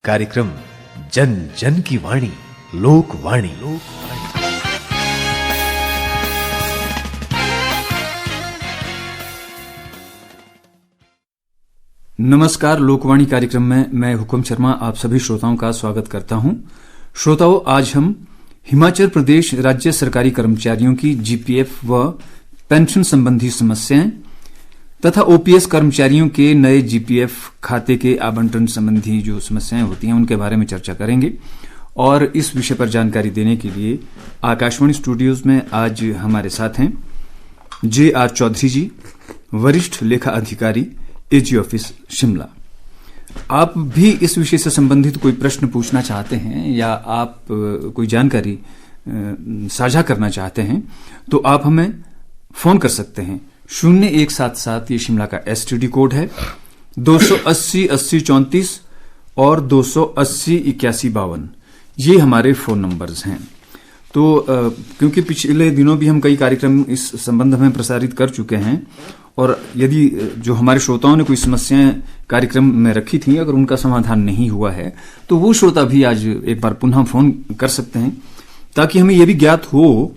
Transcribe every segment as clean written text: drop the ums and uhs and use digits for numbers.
कार्यक्रम जन जन की वाणी लोकवाणी। नमस्कार, लोकवाणी कार्यक्रम में मैं हुकुम शर्मा आप सभी श्रोताओं का स्वागत करता हूं। श्रोताओं, आज हम हिमाचल प्रदेश राज्य सरकारी कर्मचारियों की जीपीएफ व पेंशन संबंधी समस्याएं तथा ओपीएस कर्मचारियों के नए जीपीएफ खाते के आवंटन संबंधी जो समस्याएं होती हैं उनके बारे में चर्चा करेंगे। और इस विषय पर जानकारी देने के लिए आकाशवाणी स्टूडियोज में आज हमारे साथ हैं जे.आर. चौधरी जी, वरिष्ठ लेखा अधिकारी, एजी ऑफिस शिमला। आप भी इस विषय से संबंधित कोई प्रश्न पूछना चाहते हैं या आप कोई जानकारी साझा करना चाहते हैं तो आप हमें फोन कर सकते हैं। 0177 ये शिमला का एसटीडी कोड है, 280 80 34 और 280 81 52 ये हमारे फोन नंबर्स हैं। तो क्योंकि पिछले दिनों भी हम कई कार्यक्रम इस संबंध में प्रसारित कर चुके हैं और यदि जो हमारे श्रोताओं ने कोई समस्याएं कार्यक्रम में रखी थी अगर उनका समाधान नहीं हुआ है तो वो श्रोता भी आज एक बार पुनः फोन कर सकते हैं, ताकि हमें यह भी ज्ञात हो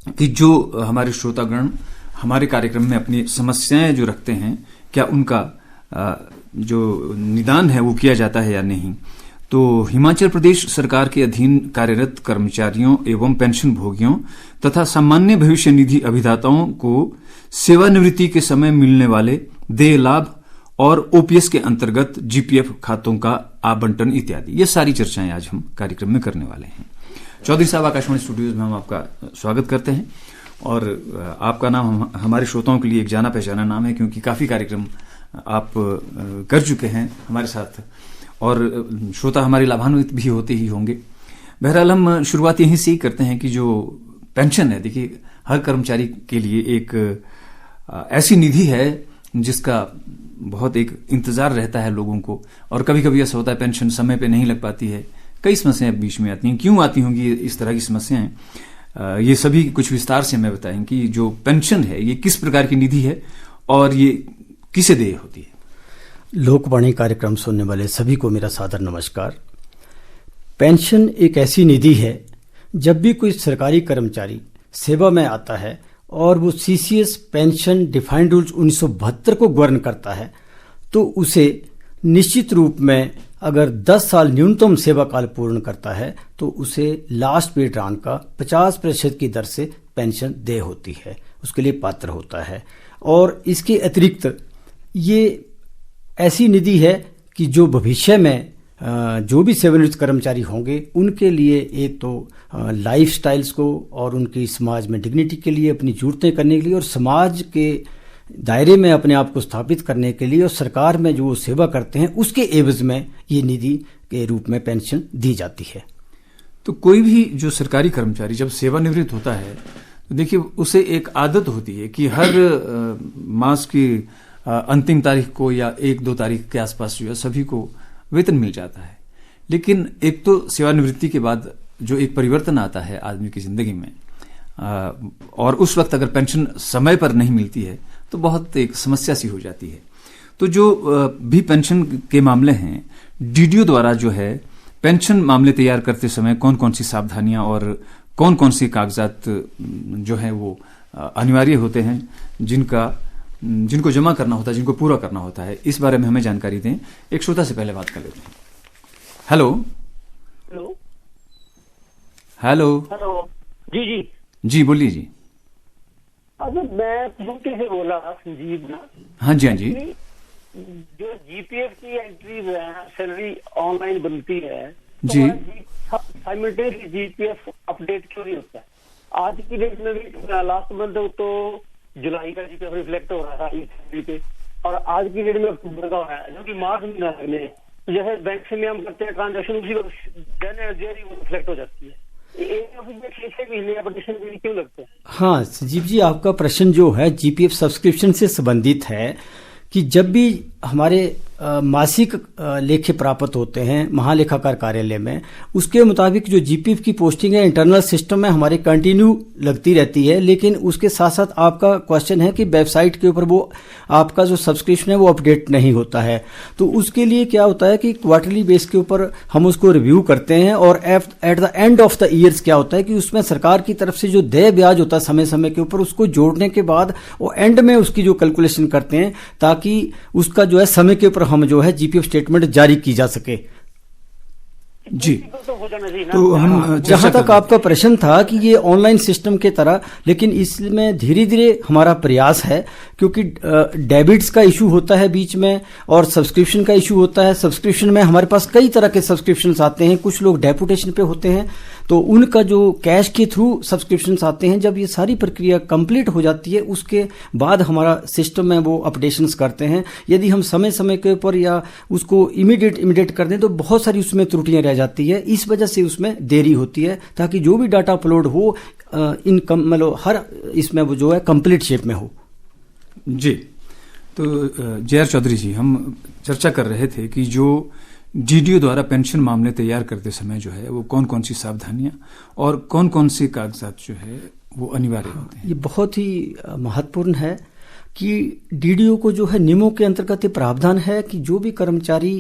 कि जो हमारे श्रोतागण हमारे कार्यक्रम में अपनी समस्याएं जो रखते हैं क्या उनका जो निदान है वो किया जाता है या नहीं। तो हिमाचल प्रदेश सरकार के अधीन कार्यरत कर्मचारियों एवं पेंशन भोगियों तथा सामान्य भविष्य निधि अभिदाताओं को सेवानिवृत्ति के समय मिलने वाले देय लाभ और ओपीएस के अंतर्गत जीपीएफ खातों का आवंटन इत्यादि ये सारी चर्चाएं आज हम कार्यक्रम में करने वाले हैं। चौधरी साहब, आकाशवाणी स्टूडियोज में हम आपका स्वागत करते हैं और आपका नाम हमारे श्रोताओं के लिए एक जाना पहचाना नाम है, क्योंकि काफी कार्यक्रम आप कर चुके हैं हमारे साथ और श्रोता हमारे लाभान्वित भी होते ही होंगे। बहरहाल हम शुरुआत यहीं से ही करते हैं कि जो पेंशन है, देखिए हर कर्मचारी के लिए एक ऐसी निधि है जिसका बहुत एक इंतजार रहता है लोगों को, और कभी कभी ऐसा होता है पेंशन समय पे नहीं लग पाती है, कई समस्याएं बीच में आती हैं। क्यों आती होंगी इस तरह की समस्याएं, ये सभी कुछ विस्तार से हमें बताएं कि जो पेंशन है ये किस प्रकार की निधि है और ये किसे देय होती है। लोकवाणी कार्यक्रम सुनने वाले सभी को मेरा सादर नमस्कार। पेंशन एक ऐसी निधि है, जब भी कोई सरकारी कर्मचारी सेवा में आता है और वो सीसीएस पेंशन डिफाइंड रूल्स 1972 को गवर्न करता है तो उसे निश्चित रूप में अगर 10 साल न्यूनतम सेवा काल पूर्ण करता है तो उसे लास्ट पे रान का 50% की दर से पेंशन देय होती है, उसके लिए पात्र होता है। और इसके अतिरिक्त ये ऐसी निधि है कि जो भविष्य में जो भी सेवानिवृत्त कर्मचारी होंगे उनके लिए एक तो लाइफ स्टाइल्स को और उनकी समाज में डिग्निटी के लिए अपनी जरूरतें करने के लिए और समाज के दायरे में अपने आप को स्थापित करने के लिए और सरकार में जो सेवा करते हैं उसके एवज में ये निधि के रूप में पेंशन दी जाती है। तो कोई भी जो सरकारी कर्मचारी जब सेवानिवृत्त होता है तो देखिए उसे एक आदत होती है कि हर मास की अंतिम तारीख को या 1-2 तारीख के आसपास जो है सभी को वेतन मिल जाता है। लेकिन एक तो सेवानिवृत्ति के बाद जो एक परिवर्तन आता है आदमी की जिंदगी में और उस वक्त अगर पेंशन समय पर नहीं मिलती है तो बहुत एक समस्या सी हो जाती है। तो जो भी पेंशन के मामले हैं, डीडीओ द्वारा जो है पेंशन मामले तैयार करते समय कौन कौन सी सावधानियां और कौन कौन से कागजात जो है वो अनिवार्य होते हैं जिनको जमा करना होता है, जिनको पूरा करना होता है, इस बारे में हमें जानकारी दें। एक श्रोता से पहले बात कर लेते हैं। हेलो हेलो हेलो हेलो जी जी जी बोलिए जी। अब मैं मुफ्ती से बोला संजीव ना। हाँ जी, हाँ जी। जो जीपीएफ की एंट्री सैलरी ऑनलाइन बनती है तो जी साइमल्टेनियसली जीपीएफ अपडेट क्यों नहीं होता है? आज की डेट में भी लास्ट मंथ तो जुलाई का जीपीएफ रिफ्लेक्ट हो रहा था ई पे और आज की डेट में अक्टूबर का हो रहा है, जो कि मार्च महीना लगने तो जैसे बैंक से हम करते हैं ट्रांजेक्शन उसी को रिफ्लेक्ट हो जाती है। क्यों लगते हैं? हाँ संजीव जी, आपका प्रश्न जो है जीपीएफ सब्सक्रिप्शन से संबंधित है कि जब भी हमारे मासिक लेखे प्राप्त होते हैं महालेखाकार कार्यालय में, उसके मुताबिक जो जीपीएफ की पोस्टिंग है इंटरनल सिस्टम में हमारे कंटिन्यू लगती रहती है। लेकिन उसके साथ साथ आपका क्वेश्चन है कि वेबसाइट के ऊपर वो आपका जो सब्सक्रिप्शन है वो अपडेट नहीं होता है। तो उसके लिए क्या होता है कि क्वार्टरली बेस के ऊपर हम उसको रिव्यू करते हैं और at the end of the years क्या होता है कि उसमें सरकार की तरफ से जो देय ब्याज होता है समय समय के ऊपर, उसको जोड़ने के बाद वो एंड में उसकी जो कैलकुलेशन करते हैं ताकि उसका जो है समय के ऊपर हम जो है जीपीएफ स्टेटमेंट जारी की जा सके। जी, तो हो जाना चाहिए ना। तो हम जहां तक आपका प्रश्न था कि ये ऑनलाइन सिस्टम के तरह, लेकिन इसमें धीरे धीरे हमारा प्रयास है क्योंकि डेबिट्स का इशू होता है बीच में और सब्सक्रिप्शन का इशू होता है। सब्सक्रिप्शन में हमारे पास कई तरह के सब्सक्रिप्शन आते हैं, कुछ लोग डेपुटेशन पे होते हैं तो उनका जो कैश के थ्रू सब्सक्रिप्शन आते हैं। जब ये सारी प्रक्रिया कंप्लीट हो जाती है उसके बाद हमारा सिस्टम में वो अपडेशंस करते हैं। यदि हम समय समय के ऊपर या उसको इमीडिएट कर दें तो बहुत सारी उसमें त्रुटियां रह जाती है, इस वजह से उसमें देरी होती है ताकि जो भी डाटा अपलोड हो मतलब हर इसमें वो जो है कंप्लीट शेप में हो। जी, तो जे आर चौधरी जी, हम चर्चा कर रहे थे कि जो डीडीओ द्वारा पेंशन मामले तैयार करते समय जो है वो कौन कौन सी सावधानियां और कौन कौन से कागजात जो है वो अनिवार्य होते हैं। ये बहुत ही महत्वपूर्ण है कि डीडीओ को जो है नियमों के अंतर्गत ये प्रावधान है कि जो भी कर्मचारी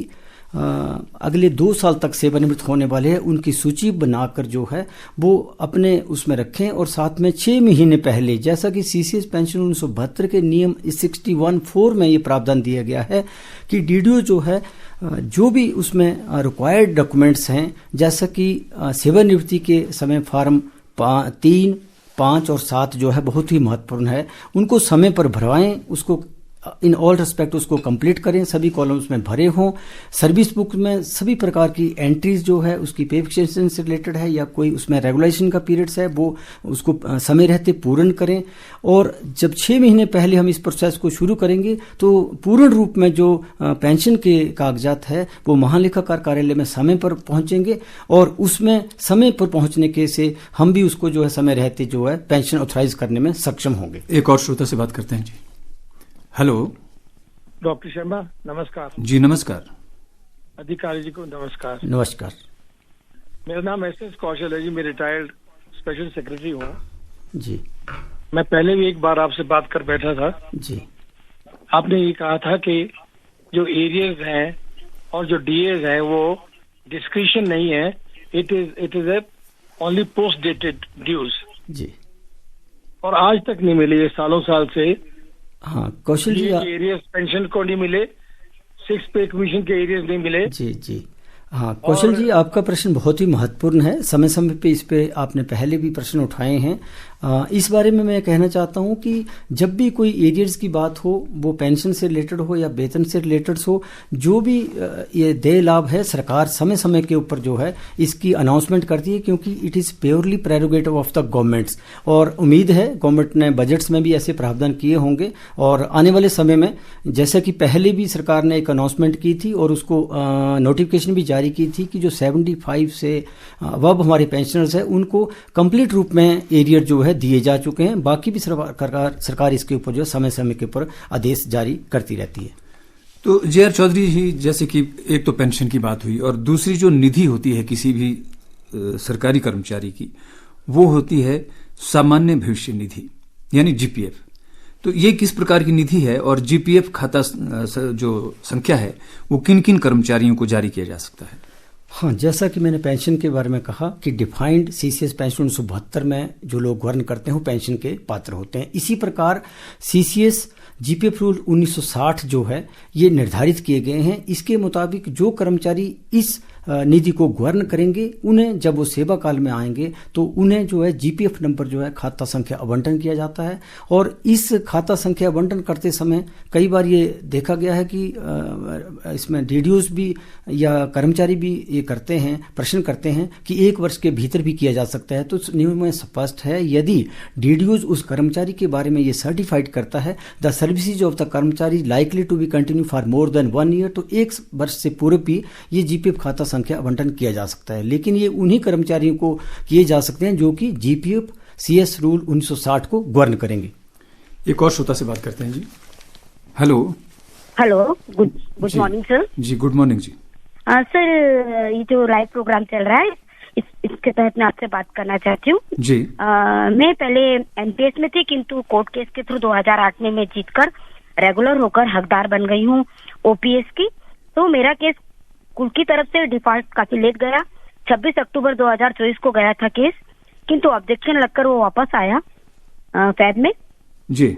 अगले 2 साल तक सेवानिवृत्त होने वाले हैं उनकी सूची बनाकर जो है वो अपने उसमें रखें और साथ में 6 महीने पहले, जैसा कि सीसीएस पेंशन 1972 के नियम 61(4) में ये प्रावधान दिया गया है कि डीडीओ जो है जो भी उसमें रिक्वायर्ड डॉक्यूमेंट्स हैं, जैसा कि सेवानिवृत्ति के समय फॉर्म 3, 5 और 7 जो है बहुत ही महत्वपूर्ण है, उनको समय पर भरवाएं, उसको इन ऑल रिस्पेक्ट उसको कंप्लीट करें, सभी कॉलम्स में भरे हों। सर्विस बुक में सभी प्रकार की एंट्रीज जो है उसकी पे फिक्सेशन से रिलेटेड है या कोई उसमें रेगुलेशन का पीरियड्स है वो उसको समय रहते पूर्ण करें। और जब 6 महीने पहले हम इस प्रोसेस को शुरू करेंगे तो पूर्ण रूप में जो पेंशन के कागजात है वो महालेखाकार कार्यालय में समय पर पहुंचेंगे और उसमें समय पर पहुंचने के से हम भी उसको जो है समय रहते जो है पेंशन ऑथराइज करने में सक्षम होंगे। एक और श्रोता से बात करते हैं जी। हेलो डॉक्टर शर्मा, नमस्कार। जी नमस्कार। अधिकारी जी को नमस्कार। नमस्कार। मेरा नाम एस कौशल है जी, मैं रिटायर्ड स्पेशल सेक्रेटरी हूँ जी। मैं पहले भी एक बार आपसे बात कर बैठा था जी। आपने ये कहा था कि जो एरियर्स हैं और जो डीएज हैं वो डिस्क्रिशन नहीं है, it is a only post dated dues जी। और आज तक नहीं मिले, ये सालों साल से। हाँ कौशल जी, एरियर्स पेंशन को नहीं मिले, 6 पे कमीशन के एरियर्स नहीं मिले। जी जी। हाँ कौशल जी, आपका प्रश्न बहुत ही महत्वपूर्ण है। समय समय पे इस पे आपने पहले भी प्रश्न उठाए हैं। इस बारे में मैं कहना चाहता हूँ कि जब भी कोई एरियर्स की बात हो, वो पेंशन से रिलेटेड हो या वेतन से रिलेटेड हो, जो भी ये देय लाभ है सरकार समय समय के ऊपर जो है इसकी अनाउंसमेंट करती है क्योंकि it is purely prerogative of the governments. और उम्मीद है गवर्नमेंट ने बजट्स में भी ऐसे प्रावधान किए होंगे और आने वाले समय में, जैसा कि पहले भी सरकार ने एक अनाउंसमेंट की थी और उसको नोटिफिकेशन भी जारी की थी कि जो 75 से अब हमारे पेंशनर्स हैं उनको कंप्लीट रूप में एरियर जो है दिए जा चुके हैं। बाकी भी सरकार इसके ऊपर जो समय समय के ऊपर आदेश जारी करती रहती है। तो जे आर चौधरी जी, जैसे कि एक तो पेंशन की बात हुई और दूसरी जो निधि होती है किसी भी सरकारी कर्मचारी की, वो होती है सामान्य भविष्य निधि यानी जीपीएफ। तो ये किस प्रकार की निधि है और जीपीएफ खाता जो संख्या है वो किन किन कर्मचारियों को जारी किया जा सकता है? हाँ, जैसा कि मैंने पेंशन के बारे में कहा कि डिफाइंड सीसीएस पेंशन 1972 में जो लोग वर्ण करते हैं वो पेंशन के पात्र होते हैं। इसी प्रकार सीसीएस जीपीएफ रूल 1960 जो है ये निर्धारित किए गए हैं। इसके मुताबिक जो कर्मचारी इस निधि को गवर्न करेंगे उन्हें जब वो सेवा काल में आएंगे तो उन्हें जो है जीपीएफ नंबर जो है खाता संख्या आवंटन किया जाता है। और इस खाता संख्या आवंटन करते समय कई बार ये देखा गया है कि इसमें डीडीओज भी या कर्मचारी भी ये करते हैं, प्रश्न करते हैं कि 1 वर्ष के भीतर भी किया जा सकता है। तो नियम में स्पष्ट है, यदि डीडीओज उस कर्मचारी के बारे में ये सर्टिफाइड करता है द सर्विसेज ऑफ द कर्मचारी likely to be continue for more than 1 year, तो 1 वर्ष से पूर्व भी ये जीपीएफ खाता संख्या आवंटन किया जा सकता है। लेकिन ये उन्हीं कर्मचारियों को किए जा सकते हैं जो कि जीपीएफ सीएस रूल 1960 को गवर्न करेंगे। एक और श्रोता से बात करते हैं जी। हेलो हेलो, गुड जी। Morning sir. जी, गुड मॉर्निंग जी। सर, ये जो लाइव प्रोग्राम चल रहा है इसके तहत मैं आपसे बात करना चाहती हूँ। जी। मैं पहले एनपीएस में थी, किंतु कोर्ट केस के थ्रू 2008 में मैं जीतकर रेगुलर होकर हकदार बन गई हूँ ओपीएस की। तो मेरा केस कुल की तरफ से डिफॉल्ट काफी लेट गया। 26 अक्टूबर 2024 को गया था केस, किंतु ऑब्जेक्शन लगकर वो वापस आया फैब में। जी।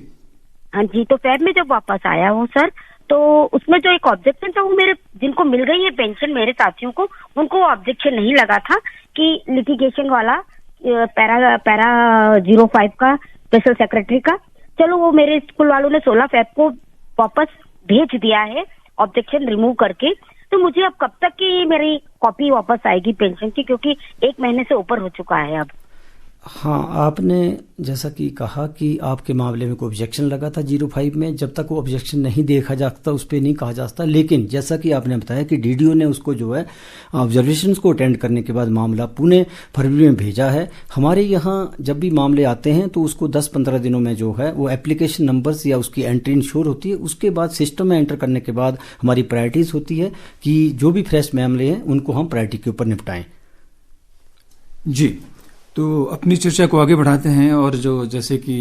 हाँ जी, तो फैब में जब वापस आया वो सर, तो उसमें जो एक ऑब्जेक्शन था वो मेरे जिनको मिल गई है पेंशन, मेरे साथियों को, उनको ऑब्जेक्शन नहीं लगा था कि लिटिगेशन वाला पैरा 05 का स्पेशल सेक्रेटरी का, चलो वो मेरे स्कूल वालों ने 16 फैब को वापस भेज दिया है ऑब्जेक्शन रिमूव करके। तो मुझे अब कब तक की मेरी कॉपी वापस आएगी पेंशन की, क्योंकि 1 महीने से ऊपर हो चुका है अब। हाँ, आपने जैसा कि कहा कि आपके मामले में कोई ऑब्जेक्शन लगा था 05 में, जब तक वो ऑब्जेक्शन नहीं देखा जाता उस पर नहीं कहा जाता। लेकिन जैसा कि आपने बताया कि डीडीओ ने उसको जो है ऑब्जर्वेशंस को अटेंड करने के बाद मामला पुणे फरवरी में भेजा है। हमारे यहाँ जब भी मामले आते हैं तो उसको 10-15 दिनों में जो है वो एप्लीकेशन नंबर्स या उसकी एंट्री इंश्योर होती है। उसके बाद सिस्टम में एंटर करने के बाद हमारी प्रायोरिटीज़ होती है कि जो भी फ्रेश मामले हैं उनको हम प्रायोरिटी के ऊपर निपटाएं। जी, तो अपनी चर्चा को आगे बढ़ाते हैं। और जो जैसे कि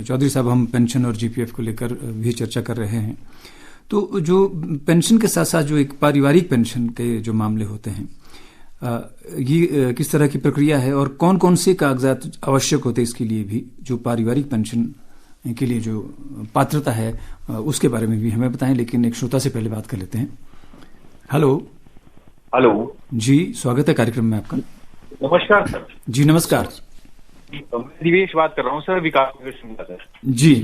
चौधरी साहब, हम पेंशन और जीपीएफ को लेकर भी चर्चा कर रहे हैं, तो जो पेंशन के साथ साथ जो एक पारिवारिक पेंशन के जो मामले होते हैं, ये किस तरह की प्रक्रिया है और कौन कौन से कागजात आवश्यक होते हैं इसके लिए भी, जो पारिवारिक पेंशन के लिए जो पात्रता है उसके बारे में भी हमें बताएं। लेकिन एक श्रोता से पहले बात कर लेते हैं। हेलो। हेलो जी, स्वागत है कार्यक्रम में आपका। नमस्कार सर। जी नमस्कार। मैं दिवेश बात कर रहा हूँ सर, विकास नगर शिमला सर। जी,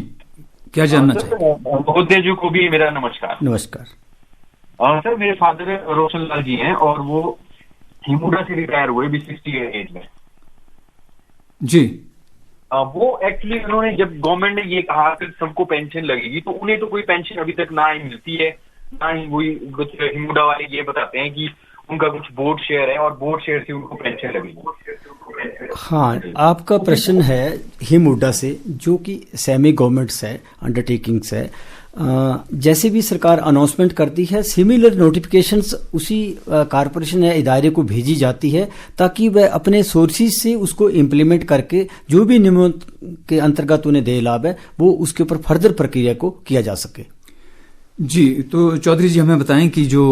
क्या जानना चाहिए? महोदय जी को भी मेरा नमस्कार। नमस्कार। सर, मेरे फादर रोशन लाल जी हैं और वो हिमुडा से रिटायर हुए 60 एज में। जी। वो एक्चुअली उन्होंने जब गवर्नमेंट ने ये कहा कि सबको पेंशन लगेगी, तो उन्हें तो कोई पेंशन अभी तक ना ही मिलती है, ना ही वही कुछ हिमुडा वाले ये बताते हैं कि उनका कुछ बोर्ड शेयर है और बोर्ड शेयर से उनको पेंशन लगेगी। हाँ, आपका प्रश्न है हिमुडा से, जो कि सेमी गवर्नमेंट्स है, अंडरटेकिंग्स है। जैसे भी सरकार अनाउंसमेंट करती है, सिमिलर नोटिफिकेशंस उसी कारपोरेशन या इदारे को भेजी जाती है ताकि वह अपने सोर्सेज से उसको इम्प्लीमेंट करके जो भी नियमों के अंतर्गत उन्हें दे लाभ है वो उसके ऊपर फर्दर प्रक्रिया को किया जा सके। जी, तो चौधरी जी हमें बताएं कि जो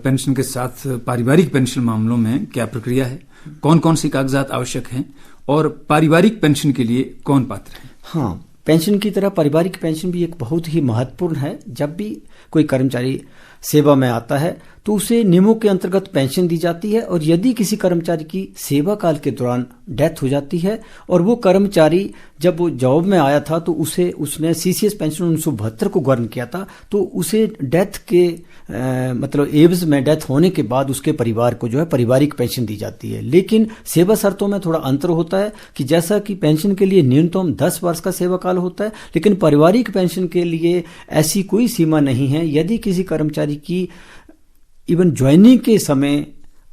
पेंशन के साथ पारिवारिक पेंशन मामलों में क्या प्रक्रिया है, कौन कौन से कागजात आवश्यक हैं और पारिवारिक पेंशन के लिए कौन पात्र है? हाँ, पेंशन की तरह पारिवारिक पेंशन भी एक बहुत ही महत्वपूर्ण है। जब भी कोई कर्मचारी सेवा में आता है तो उसे नियमों के अंतर्गत पेंशन दी जाती है, और यदि किसी कर्मचारी की सेवा काल के दौरान डेथ हो जाती है और वो कर्मचारी जब वो जॉब में आया था तो उसने सीसीएस पेंशन 1972 को गवर्न किया था, तो उसे डेथ के मतलब एवज में डेथ होने के बाद उसके परिवार को जो है पारिवारिक पेंशन दी जाती है। लेकिन सेवा शर्तों में थोड़ा अंतर होता है कि जैसा कि पेंशन के लिए न्यूनतम 10 वर्ष का सेवा काल होता है, लेकिन पारिवारिक पेंशन के लिए ऐसी कोई सीमा नहीं है। यदि किसी कर्मचारी की इवन ज्वाइनिंग के समय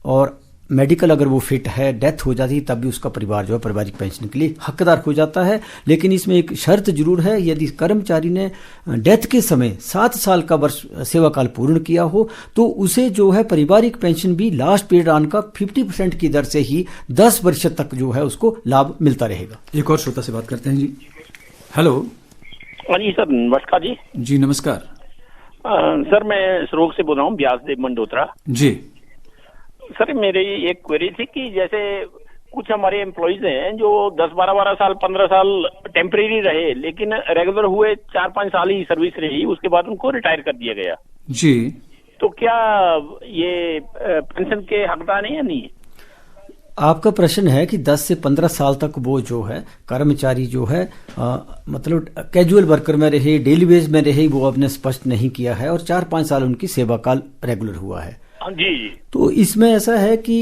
और मेडिकल अगर वो फिट है, डेथ हो जाती है, तब भी उसका परिवार जो है पारिवारिक पेंशन के लिए हकदार हो जाता है। लेकिन इसमें एक शर्त जरूर है, यदि कर्मचारी ने डेथ के समय 7 साल का वर्ष सेवा काल पूर्ण किया हो तो उसे जो है पारिवारिक पेंशन भी लास्ट पीरियड ऑन का 50% की दर से ही 10 वर्ष तक जो है उसको लाभ मिलता रहेगा। एक और श्रोता से बात करते हैं। जी, हेलो। जी सर, नमस्कार जी। जी नमस्कार। सर, मैं सरोग से बोल रहा हूँ, व्यासदेव मंडोत्रा। जी सर, मेरी एक क्वेरी थी कि जैसे कुछ हमारे एम्प्लॉइज हैं जो 10-12 साल 15 साल टेम्परेरी रहे, लेकिन रेगुलर हुए 4-5 साल ही सर्विस रही, उसके बाद उनको रिटायर कर दिया गया। जी, तो क्या ये पेंशन के हकदार हैं या नहीं? आपका प्रश्न है कि 10 से 15 साल तक वो जो है कर्मचारी जो है मतलब कैजुअल वर्कर में रहे, डेली वेज में रहे, वो आपने स्पष्ट नहीं किया है, और 4-5 साल उनकी सेवा काल रेगुलर हुआ है। जी। तो इसमें ऐसा है कि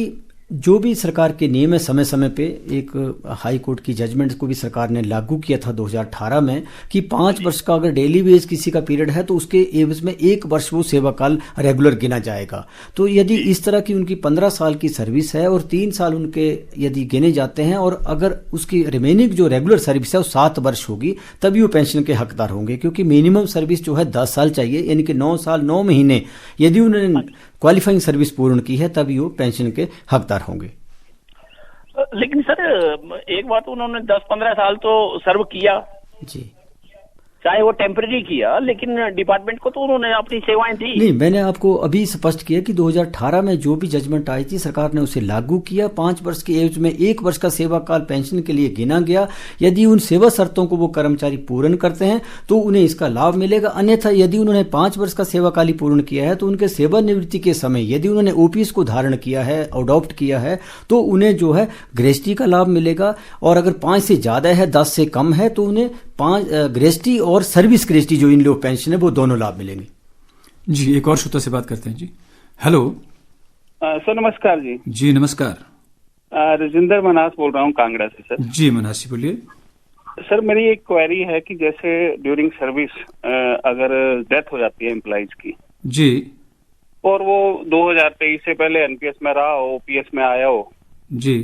जो भी सरकार के नियम है, समय समय पे एक हाई कोर्ट की जजमेंट को भी सरकार ने लागू किया था 2018 में कि 5 वर्ष का अगर डेली वेज किसी का पीरियड है तो उसके एवज में 1 वर्ष वो सेवा काल रेगुलर गिना जाएगा। तो यदि इस तरह की उनकी 15 साल की सर्विस है और 3 साल उनके यदि गिने जाते हैं और अगर उसकी रिमेनिंग जो रेगुलर सर्विस है वो 7 वर्ष होगी, तभी वो पेंशन के हकदार होंगे, क्योंकि मिनिमम सर्विस जो है 10 साल चाहिए, यानी कि 9 साल 9 महीने यदि उन्होंने क्वालिफाइंग सर्विस पूर्ण की है तभी वो पेंशन के हकदार होंगे। लेकिन सर एक बात, उन्होंने 10-15 साल तो सर्व किया जी, चाहे वो टेम्परेरी किया, लेकिन डिपार्टमेंट को तो उन्होंने अपनी सेवाएं दी। नहीं, मैंने आपको अभी स्पष्ट किया कि 2018 में जो भी जजमेंट आई थी सरकार ने उसे लागू किया। 5 वर्ष की एज में 1 वर्ष का सेवा काल पेंशन के लिए गिना गया। यदि उन सेवा शर्तों को वो कर्मचारी पूर्ण करते हैं तो उन्हें इसका लाभ मिलेगा, अन्यथा यदि उन्होंने 5 वर्ष का सेवा काल ही पूर्ण किया है तो उनके सेवानिवृत्ति के समय यदि उन्होंने ओपीएस को धारण किया है, अडॉप्ट किया है, तो उन्हें जो है ग्रेस्टी का लाभ मिलेगा। और अगर 5 से ज्यादा है, 10 से कम है, तो उन्हें 5 ग्रेस्टी और सर्विस ग्रेस्टी जो इन लोग पेंशन है वो दोनों लाभ मिलेंगे। जी, एक और श्रोता से बात करते हैं जी। हेलो सर, नमस्कार जी। जी नमस्कार। राजेंद्र मनास बोल रहा हूँ कांगड़ा से सर। जी मनास जी बोलिए। सर मेरी एक क्वेरी है कि जैसे ड्यूरिंग सर्विस अगर डेथ हो जाती है एम्प्लॉइज की जी, और वो 2023 से पहले एनपीएस में रहा हो, ओपीएस में आया हो जी,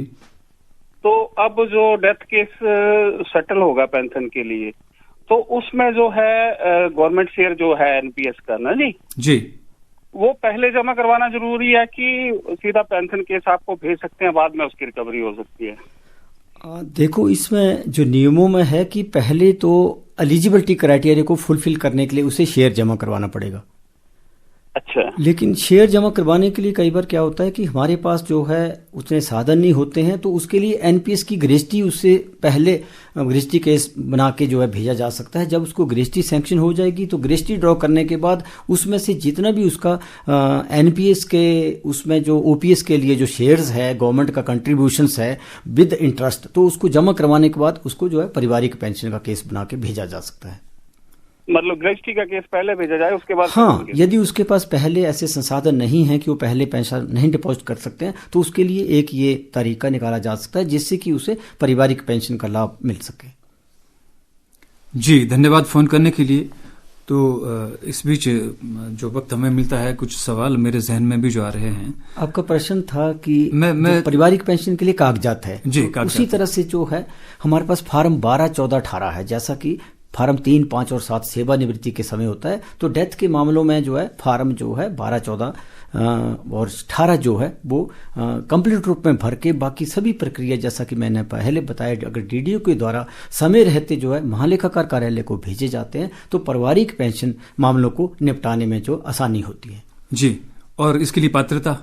तो अब जो डेथ केस सेटल होगा पेंशन के लिए, तो उसमें जो है गवर्नमेंट शेयर जो है एनपीएस का ना जी, वो पहले जमा करवाना जरूरी है कि सीधा पेंशन केस आपको भेज सकते हैं, बाद में उसकी रिकवरी हो सकती है? देखो, इसमें जो नियमों में है कि पहले तो एलिजिबिलिटी क्राइटेरिया को फुलफिल करने के लिए उसे शेयर जमा करवाना पड़ेगा। अच्छा। लेकिन शेयर जमा करवाने के लिए कई बार क्या होता है कि हमारे पास जो है उतने साधन नहीं होते हैं, तो उसके लिए एनपीएस की ग्रेस्टी उससे पहले ग्रेस्टी केस बना के जो है भेजा जा सकता है। जब उसको ग्रेस्टी सैंक्शन हो जाएगी तो ग्रेस्टी ड्रॉ करने के बाद उसमें से जितना भी उसका एनपीएस के उसमें जो ओपीएस के लिए जो शेयर्स है, गवर्नमेंट का कंट्रीब्यूशंस है विद इंटरेस्ट, तो उसको जमा करवाने के बाद उसको जो है पारिवारिक पेंशन का केस बना के भेजा जा सकता है। मतलब ग्रेस्टी का केस पहले भेजा जाए, उसके बाद? हाँ, यदि उसके पास पहले ऐसे संसाधन नहीं है कि वो पहले पेंशन नहीं डिपॉजिट कर सकते हैं, तो उसके लिए एक ये तरीका निकाला जा सकता है जिससे कि उसे पारिवारिक पेंशन का लाभ मिल सके। जी धन्यवाद फोन करने के लिए। तो इस बीच जो वक्त हमें मिलता है, कुछ सवाल मेरे जहन में भी जो आ रहे हैं। आपका प्रश्न था कि मैं पारिवारिक पेंशन के लिए कागजात है जी, तो उसी तरह से जो है हमारे पास फार्म 12, 14, 18 है। जैसा कि फार्म 3, 5 और 7 सेवानिवृत्ति के समय होता है, तो डेथ के मामलों में जो है फार्म जो है 12, 14 और 18 जो है वो कंप्लीट रूप में भर के बाकी सभी प्रक्रिया जैसा कि मैंने पहले बताया, अगर डीडीओ के द्वारा समय रहते जो है महालेखाकार कार्यालय को भेजे जाते हैं तो पारिवारिक पेंशन मामलों को निपटाने में जो आसानी होती है। जी, और इसके लिए पात्रता?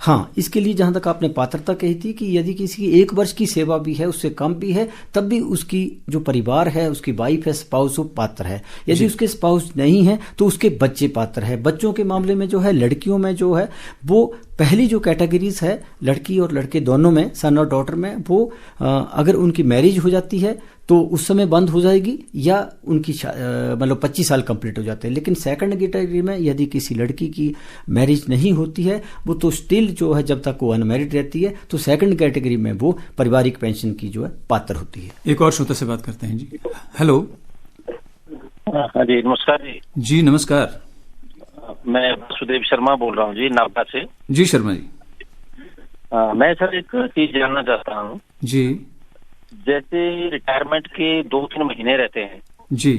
हाँ, इसके लिए जहां तक आपने पात्रता कही थी कि यदि किसी की 1 वर्ष की सेवा भी है, उससे कम भी है, तब भी उसकी जो परिवार है, उसकी वाइफ है, स्पाउस, वो पात्र है। यदि उसके स्पाउस नहीं है तो उसके बच्चे पात्र है। बच्चों के मामले में जो है, लड़कियों में जो है वो पहली जो कैटेगरीज है लड़की और लड़के दोनों में, सन और डॉटर में, वो अगर उनकी मैरिज हो जाती है तो उस समय बंद हो जाएगी या उनकी मतलब 25 साल कंप्लीट हो जाते हैं। लेकिन सेकंड कैटेगरी में यदि किसी लड़की की मैरिज नहीं होती है, वो तो स्टिल जो है जब तक वो अनमैरिड रहती है, तो सेकंड कैटेगरी में वो पारिवारिक पेंशन की जो है पात्र होती है। एक और श्रोता से बात करते हैं जी। हेलो। हाँ जी, नमस्कार जी। जी नमस्कार। मैं वासुदेव शर्मा बोल रहा हूँ जी, नागदा से। जी शर्मा जी। मैं सर एक चीज जानना चाहता हूँ जी। जैसे रिटायरमेंट के 2-3 महीने रहते हैं जी,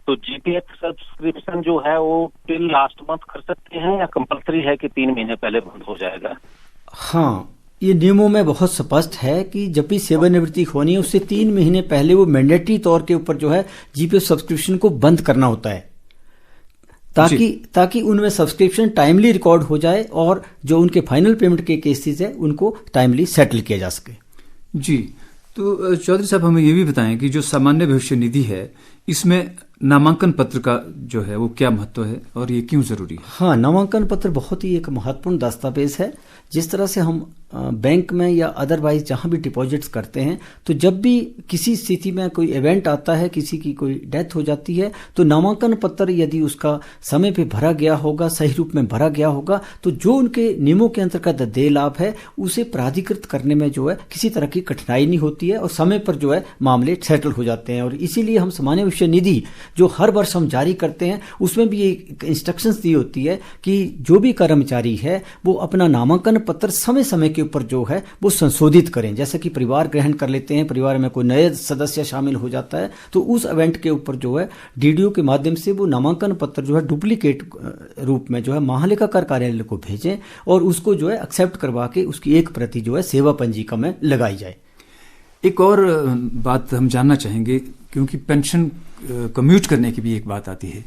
तो जीपीएफ सब्सक्रिप्शन जो है वो टिल लास्ट मंथ कर सकते हैं या कंपलसरी है कि 3 महीने पहले बंद हो जाएगा? हाँ, ये नियमों में बहुत स्पष्ट है कि जब भी सेवानिवृत्ति होनी है उससे 3 महीने पहले वो मैंडेटरी तौर के ऊपर जो है जीपीएफ सब्सक्रिप्शन को बंद करना होता है, ताकि उनमें सब्सक्रिप्शन टाइमली रिकॉर्ड हो जाए और जो उनके फाइनल पेमेंट के केसेस है उनको टाइमली सेटल किया जा सके। जी, तो चौधरी साहब हमें ये भी बताएं कि जो सामान्य भविष्य निधि है इसमें नामांकन पत्र का जो है वो क्या महत्व है और ये क्यों जरूरी है? हाँ, नामांकन पत्र बहुत ही एक महत्वपूर्ण दस्तावेज है। जिस तरह से हम बैंक में या अदरवाइज जहाँ भी डिपॉजिट्स करते हैं, तो जब भी किसी स्थिति में कोई इवेंट आता है, किसी की कोई डेथ हो जाती है, तो नामांकन पत्र यदि उसका समय पे भरा गया होगा, सही रूप में भरा गया होगा, तो जो उनके नियमों के अंतर्गत देय लाभ है उसे प्राधिकृत करने में जो है किसी तरह की कठिनाई नहीं होती है और समय पर जो है मामले सेटल हो जाते हैं। और इसीलिए हम सामान्य भविष्य निधि जो हर वर्ष हम जारी करते हैं उसमें भी एक इंस्ट्रक्शंस दी होती है कि जो भी कर्मचारी है वो अपना नामांकन पत्र समय समय के ऊपर जो है वो संशोधित करें। जैसे कि परिवार ग्रहण कर लेते हैं, परिवार में कोई नए सदस्य शामिल हो जाता है, तो उस इवेंट के ऊपर जो है डीडीओ के माध्यम से वो नामांकन पत्र जो है डुप्लीकेट रूप में जो है महालेखाकार कार्यालय को भेजें और उसको जो है एक्सेप्ट करवा के उसकी एक प्रति जो है सेवा पंजिका में लगाई जाए। एक और बात हम जानना चाहेंगे, क्योंकि पेंशन कम्यूट करने की भी एक बात आती है,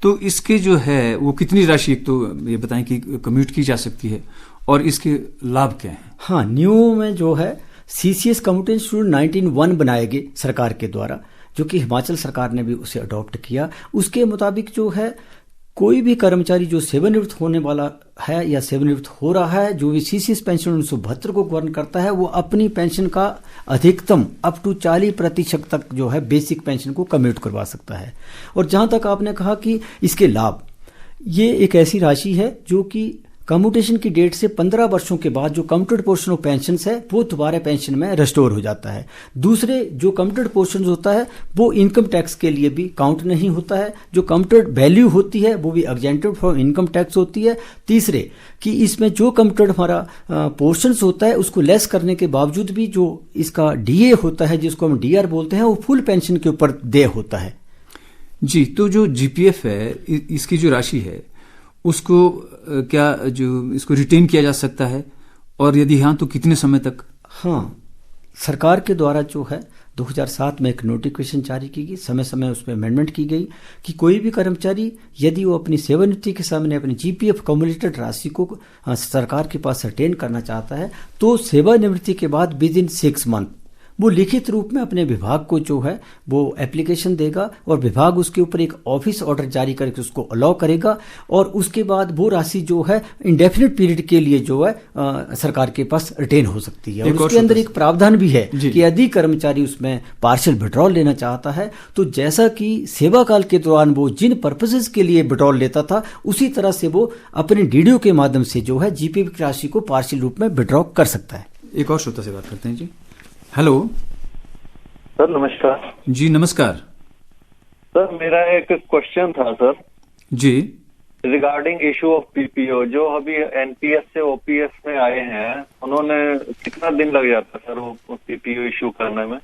तो इसके जो है वो कितनी राशि, एक तो ये बताएं कि कम्यूट की जा सकती है और इसके लाभ क्या हैं? हाँ, न्यू में जो है CCS कम्यूटेशन रूल 1901 बनाए गए सरकार के द्वारा, जो कि हिमाचल सरकार ने भी उसे अडॉप्ट किया। उसके मुताबिक जो है कोई भी कर्मचारी जो सेवानिवृत्त होने वाला है या सेवानिवृत्त हो रहा है, जो भी CCS पेंशन 1972 को गवर्न करता है, वो अपनी पेंशन का अधिकतम अप टू 40% तक जो है बेसिक पेंशन को कम्यूट करवा सकता है। और जहां तक आपने कहा कि इसके लाभ, ये एक ऐसी राशि है जो कि कम्यूटेशन की डेट से 15 वर्षों के बाद जो कम्यूटेड पोर्शन ऑफ पेंशन है वो दोबारा पेंशन में रिस्टोर हो जाता है। दूसरे जो कम्यूटेड पोर्शन होता है वो इनकम टैक्स के लिए भी काउंट नहीं होता है। जो कम्यूटेड वैल्यू होती है वो भी एग्जेंटेड फ्रॉम इनकम टैक्स होती है। तीसरे कि इसमें जो कम्यूटेड हमारा पोर्शन होता है उसको लेस करने के बावजूद भी जो इसका DA होता है, जिसको हम DR बोलते हैं, वो फुल पेंशन के ऊपर देय होता है। जी, तो जो GPF है इसकी जो राशि है उसको क्या जो इसको रिटेन किया जा सकता है, और यदि हाँ तो कितने समय तक? हाँ, सरकार के द्वारा जो है 2007 में एक नोटिफिकेशन जारी की गई, समय समय उसमें अमेंडमेंट की गई कि कोई भी कर्मचारी यदि वो अपनी सेवानिवृत्ति के सामने अपनी GPF कम्युलेटेड राशि को सरकार के पास रिटेन करना चाहता है तो सेवानिवृत्ति के बाद विद इन 6 मंथ वो लिखित रूप में अपने विभाग को जो है वो एप्लीकेशन देगा और विभाग उसके ऊपर एक ऑफिस ऑर्डर जारी करके उसको अलाउ करेगा और उसके बाद वो राशि जो है इंडेफिनिट पीरियड के लिए जो है सरकार के पास रिटेन हो सकती है। और उसके अंदर एक प्रावधान भी है कि यदि कर्मचारी उसमें पार्शियल विड्रॉल लेना चाहता है तो जैसा कि सेवा काल के दौरान वो जिन पर्पसेस के लिए विड्रॉल लेता था उसी तरह से वो अपने DDO के माध्यम से जो है GPF की राशि को पार्शियल रूप में विड्रॉ कर सकता है। एक और श्रोता से बात करते हैं। जी, हेलो सर, नमस्कार। जी नमस्कार सर, मेरा एक क्वेश्चन था sir ji, regarding issue of PPO। जो अभी NPS से OPS में आए हैं उन्होंने कितना दिन लग जाता है सर वो PPO इशू करने में?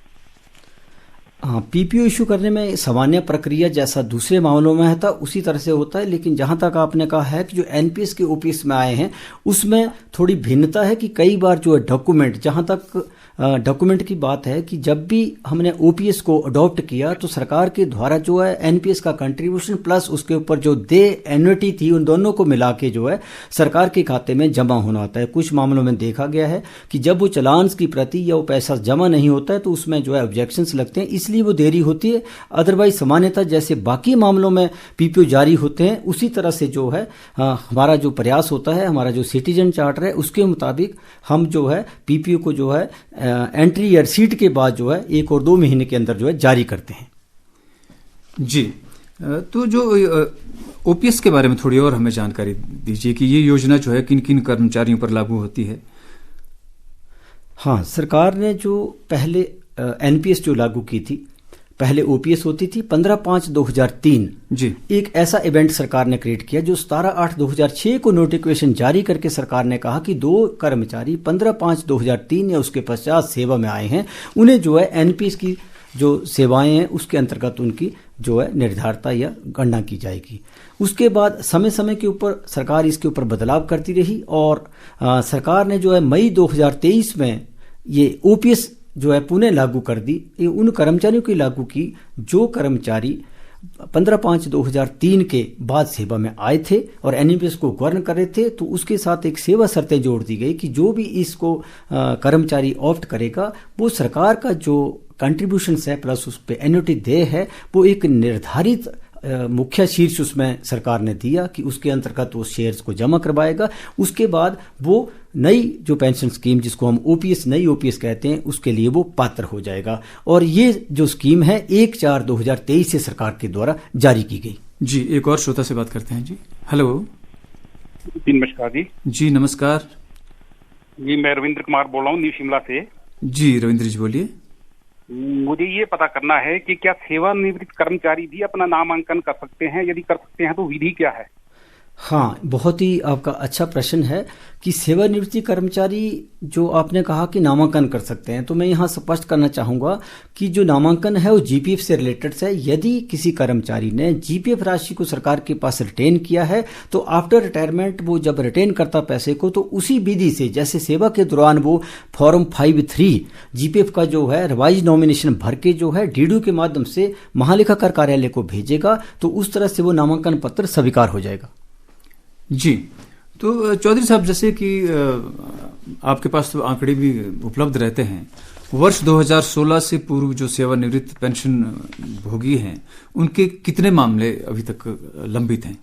हाँ, PPO इशू करने में सामान्य प्रक्रिया जैसा दूसरे मामलों में है था उसी तरह से होता है, लेकिन जहां तक आपने कहा है कि जो NPS के OPS में आए हैं उसमें थोड़ी भिन्नता है कि कई बार जो है डॉक्यूमेंट, जहां तक डॉक्यूमेंट की बात है कि जब भी हमने OPS को अडॉप्ट किया तो सरकार के द्वारा जो है NPS का कंट्रीब्यूशन प्लस उसके ऊपर जो देय एन्युटी थी उन दोनों को मिला के जो है सरकार के खाते में जमा होना होता है। कुछ मामलों में देखा गया है कि जब वो चालान्स की प्रति या वो पैसा जमा नहीं होता है तो उसमें जो है ऑब्जेक्शंस लगते हैं, इसलिए वो देरी होती है। अदरवाइज सामान्यतः जैसे बाकी मामलों में PPO जारी होते हैं उसी तरह से जो है हमारा जो प्रयास होता है, हमारा जो सिटीजन चार्टर है उसके मुताबिक हम जो है PPO को जो है एंट्री या रिसीट के बाद जो है 1 और 2 महीने के अंदर जो है जारी करते हैं। जी, तो जो OPS के बारे में थोड़ी और हमें जानकारी दीजिए कि ये योजना जो है किन किन कर्मचारियों पर लागू होती है? हाँ, सरकार ने जो पहले NPS जो लागू की थी, पहले OPS होती थी 15/5/2003। जी, एक ऐसा इवेंट सरकार ने क्रिएट किया जो 17/8/2006 को नोटिफिकेशन जारी करके सरकार ने कहा कि 2 कर्मचारी 15/5/2003 या उसके पश्चात सेवा में आए हैं, उन्हें जो है NPS की जो सेवाएं हैं उसके अंतर्गत उनकी जो है निर्धारता या गणना की जाएगी। उसके बाद समय समय के ऊपर सरकार इसके ऊपर बदलाव करती रही और सरकार ने जो है मई 2023 में ये OPS जो है पुनः लागू कर दी। ये उन कर्मचारियों की लागू की जो कर्मचारी 15/5/2003 के बाद सेवा में आए थे और NPS को गवर्न कर रहे थे, तो उसके साथ एक सेवा शर्तें जोड़ दी गई कि जो भी इसको कर्मचारी ऑप्ट करेगा वो सरकार का जो कंट्रीब्यूशन है प्लस उस पर एन्युटी देय है, वो एक निर्धारित मुख्य शीर्ष उसमें सरकार ने दिया कि उसके अंतर्गत वो शेयर्स को जमा करवाएगा। उसके बाद वो नई जो पेंशन स्कीम जिसको हम ओपीएस नई ओपीएस कहते हैं उसके लिए वो पात्र हो जाएगा। और ये जो स्कीम है 1/4/2023 से सरकार के द्वारा जारी की गई। जी, एक और श्रोता से बात करते हैं। जी, हेलो जी, नमस्कार जी। जी नमस्कार जी, मैं रविंद्र कुमार बोल रहा हूँ न्यू शिमला से। जी रविंद्र जी बोलिए। मुझे ये पता करना है कि क्या सेवानिवृत्त कर्मचारी भी अपना नामांकन कर सकते हैं? यदि कर सकते हैं तो विधि क्या है? हाँ, बहुत ही आपका अच्छा प्रश्न है कि सेवानिवृत्ति कर्मचारी जो आपने कहा कि नामांकन कर सकते हैं, तो मैं यहाँ स्पष्ट करना चाहूँगा कि जो नामांकन है वो जीपीएफ से रिलेटेड है। यदि किसी कर्मचारी ने जीपीएफ राशि को सरकार के पास रिटेन किया है तो आफ्टर रिटायरमेंट वो जब रिटेन करता पैसे को तो उसी विधि से जैसे सेवा के दौरान वो फॉर्म 5(3) जीपीएफ का जो है रिवाइज नॉमिनेशन भर के जो है डीडीयू के माध्यम से महालेखाकार कार्यालय को भेजेगा तो उस तरह से वो नामांकन पत्र स्वीकार हो जाएगा। जी, तो चौधरी साहब जैसे कि आपके पास तो आंकड़े भी उपलब्ध रहते हैं, वर्ष 2016 से पूर्व जो सेवानिवृत्त पेंशन भोगी हैं उनके कितने मामले अभी तक लंबित हैं?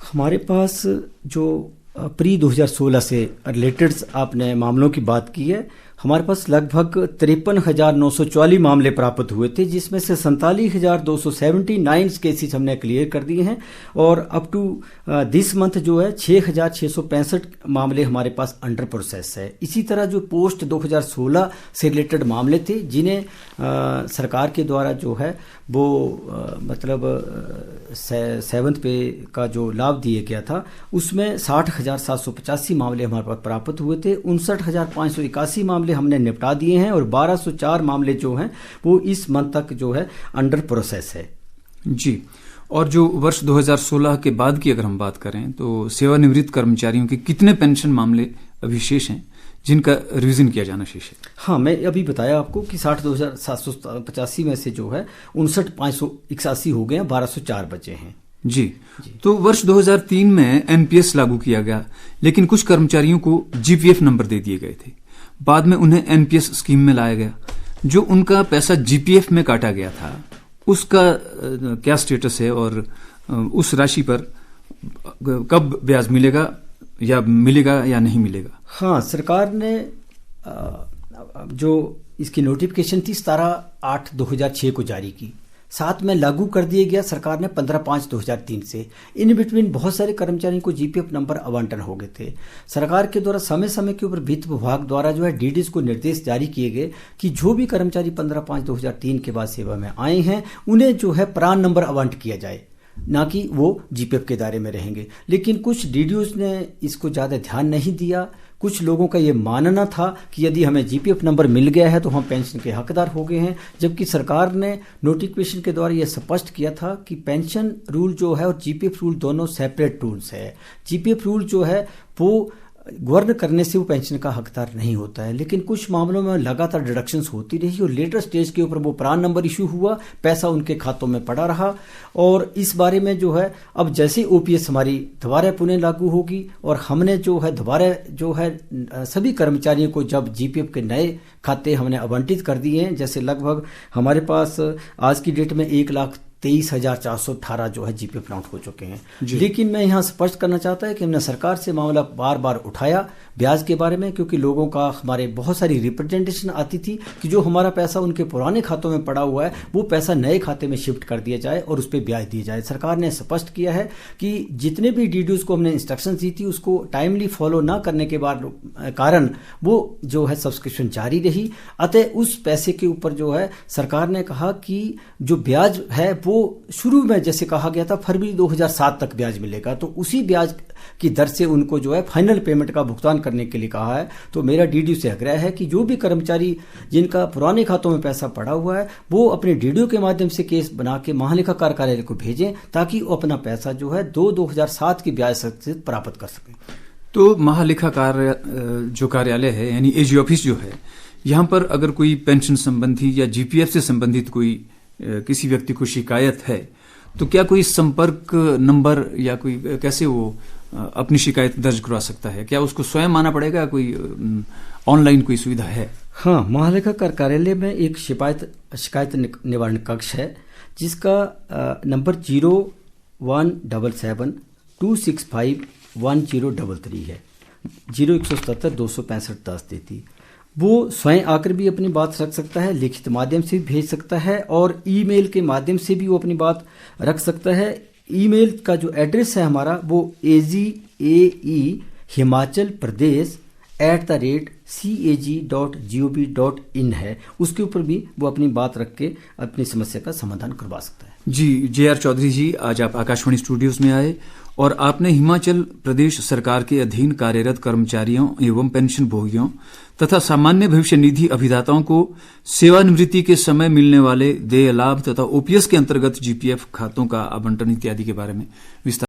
हमारे पास जो प्री 2016 से रिलेटेड आपने मामलों की बात की है, हमारे पास लगभग 53,944 मामले प्राप्त हुए थे, जिसमें से 47,279 केसेस हमने क्लियर कर दिए हैं और अप टू दिस मंथ जो है 6,665 मामले हमारे पास अंडर प्रोसेस है। इसी तरह जो पोस्ट 2016 से रिलेटेड मामले थे जिन्हें सरकार के द्वारा जो है वो मतलब 7th पे का जो लाभ दिया गया था उसमें 60,785 मामले हमारे पास प्राप्त हुए थे। 59,581 मामले हमने निपटा दिए हैं और 1,204 मामले जो हैं वो इस मंथ तक जो है अंडर प्रोसेस है। जी, और जो वर्ष 2016 के बाद की अगर हम बात करें तो सेवानिवृत्त कर्मचारियों के कितने पेंशन मामले अभी शेष हैं जिनका रिवीजन किया जाना शेष है? हाँ, मैं अभी बताया आपको कि 60,785 में से जो है 59,581 हो गए हैं, 1,204 बचे हैं। जी, तो वर्ष 2003 में एनपीएस लागू किया गया, लेकिन कुछ कर्मचारियों को जीपीएफ नंबर दे दिए गए थे। बाद में उन्हें एनपीएस स्कीम में लाया गया। जो उनका पैसा जीपीएफ में काटा गया था उसका क्या स्टेटस है और उस राशि पर कब ब्याज मिलेगा या नहीं मिलेगा? हाँ, सरकार ने जो इसकी नोटिफिकेशन थी 17/8/2006 को जारी की, साथ में लागू कर दिया गया सरकार ने 15/5/2003 से। इन बिटवीन बहुत सारे कर्मचारियों को जीपीएफ नंबर आवंटन हो गए थे। सरकार के द्वारा समय समय के ऊपर वित्त विभाग द्वारा जो है डीडीज को निर्देश जारी किए गए कि जो भी कर्मचारी 15/5/2003 के बाद सेवा में आए हैं उन्हें जो है प्रान नंबर आवंट किया जाए, ना कि वो जीपीएफ के दायरे में रहेंगे। लेकिन कुछ डीडीओज ने इसको ज़्यादा ध्यान नहीं दिया। कुछ लोगों का ये मानना था कि यदि हमें जीपीएफ नंबर मिल गया है तो हम पेंशन के हकदार हो गए हैं, जबकि सरकार ने नोटिफिकेशन के द्वारा ये स्पष्ट किया था कि पेंशन रूल जो है और जीपीएफ रूल दोनों सेपरेट रूल्स है। जीपीएफ रूल जो है वो गवर्न करने से वो पेंशन का हकदार नहीं होता है, लेकिन कुछ मामलों में लगातार डिडक्शंस होती रही और लेटर स्टेज के ऊपर वो प्रान नंबर इशू हुआ, पैसा उनके खातों में पड़ा रहा। और इस बारे में जो है अब जैसे ओपीएस हमारी दोबारा पुनः लागू होगी और हमने जो है दोबारा जो है सभी कर्मचारियों को जब जीपीएफ के नए खाते हमने आवंटित कर दिए हैं, जैसे लगभग हमारे पास आज की डेट में 1,23,418 जो है जीपीएफ लॉन्च हो चुके हैं। लेकिन मैं यहाँ स्पष्ट करना चाहता है कि हमने सरकार से मामला बार बार उठाया ब्याज के बारे में, क्योंकि लोगों का हमारे बहुत सारी रिप्रेजेंटेशन आती थी कि जो हमारा पैसा उनके पुराने खातों में पड़ा हुआ है वो पैसा नए खाते में शिफ्ट कर दिया जाए और उस पर ब्याज दिया जाए। सरकार ने स्पष्ट किया है कि जितने भी डीडीओज को हमने इंस्ट्रक्शन दी थी उसको टाइमली फॉलो ना करने के बाद कारण वो जो है सब्सक्रिप्शन जारी रही। अतः उस पैसे के ऊपर जो है सरकार ने कहा कि जो ब्याज है वो शुरू में जैसे कहा गया था फरवरी 2007 तक ब्याज मिलेगा, तो उसी ब्याज की दर से उनको जो है फाइनल पेमेंट का भुगतान करने के लिए कहा है। तो मेरा डीडीओ से आग्रह है कि जो भी कर्मचारी जिनका पुराने खातों में पैसा पड़ा हुआ है वो अपने डीडीओ के माध्यम से केस बना के महालेखाकार कार्यालय को भेजें ताकि वो अपना पैसा जो है 2007 की ब्याज से प्राप्त कर सकें। तो महालेखाकार जो कार्यालय है यानी एजी ऑफिस जो है, यहाँ पर अगर कोई पेंशन संबंधी या जीपीएफ से संबंधित कोई किसी व्यक्ति को शिकायत है तो क्या कोई संपर्क नंबर या कोई कैसे वो अपनी शिकायत दर्ज करवा सकता है? क्या उसको स्वयं आना पड़ेगा? कोई ऑनलाइन कोई सुविधा है? हाँ, महालेखाकार कार्यालय में एक शिकायत निवारण कक्ष है जिसका नंबर 0177-265-1033 है। 0177-265-1033। वो स्वयं आकर भी अपनी बात रख सकता है, लिखित माध्यम से भी भेज सकता है और ईमेल के माध्यम से भी वो अपनी बात रख सकता है। ईमेल का जो एड्रेस है हमारा वो ageahimachalpradesh@cag.gov.in है। उसके ऊपर भी वो अपनी बात रख के अपनी समस्या का समाधान करवा सकता है। जी, JR चौधरी जी, आज आप आकाशवाणी स्टूडियोज में आए और आपने हिमाचल प्रदेश सरकार के अधीन कार्यरत कर्मचारियों एवं पेंशन भोगियों तथा सामान्य भविष्य निधि अभिदाताओं को सेवानिवृत्ति के समय मिलने वाले देय लाभ तथा OPS के अंतर्गत GPF खातों का आवंटन इत्यादि के बारे में विस्तार